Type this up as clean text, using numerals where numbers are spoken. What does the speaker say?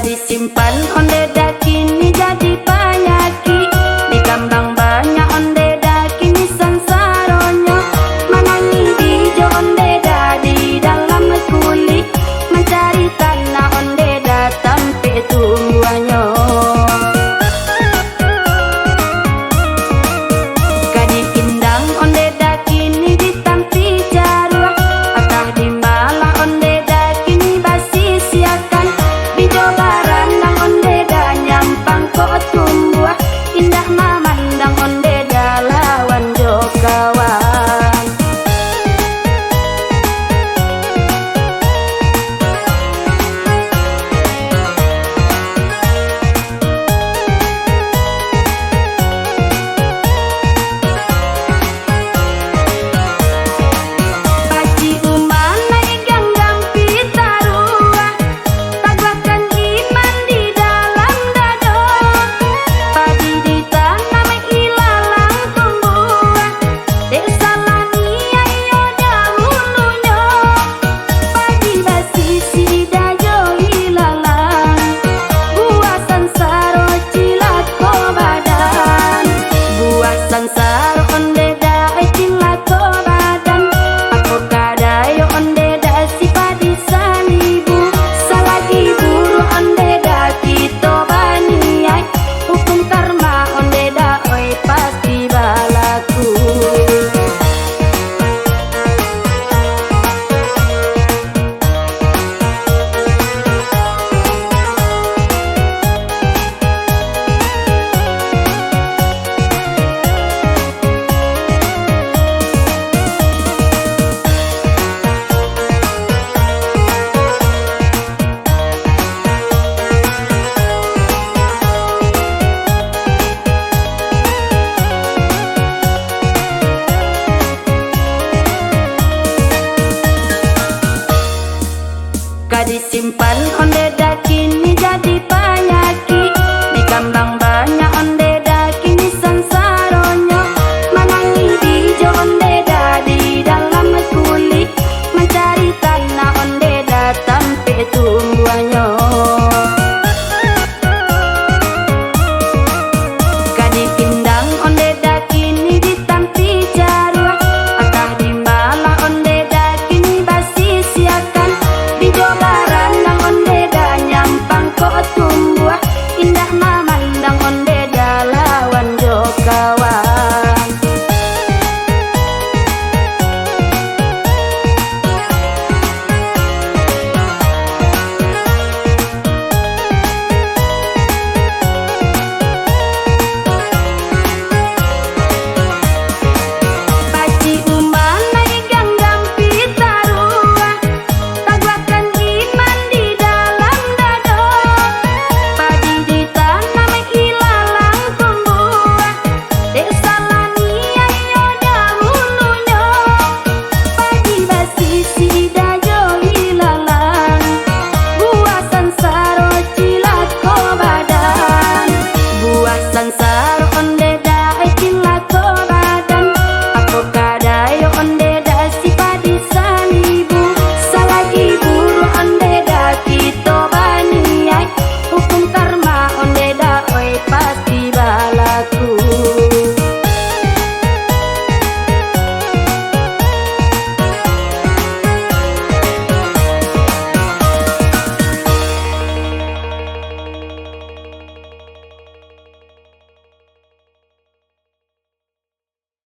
disimpan onde da kini jadi payaki di kambang banyak onde da kini sansaronyo manangi dijo onde da di dalam kulit mencari tanah onde da tampe tumbuhannya kadi indang onde da kini ditampi jarua atah di malah onde da kini basi siakan bijo barandang onde da nyampang kok tumbuh indah mamandang onde da lawan jo kawan Paci umana igang gampi tarua tagakan iman di dalam dado padi di tanam ilalang tumbuh desa lania iyo dahulunya padi basi si dajo ilalang buah sansaro cilat ko badan buah sansaro onde da cilat ko badan aku kadayo onde da si padi salibu salagi buru onde da kito baniai hukum karma onde da oi pasti balaku disimpan onde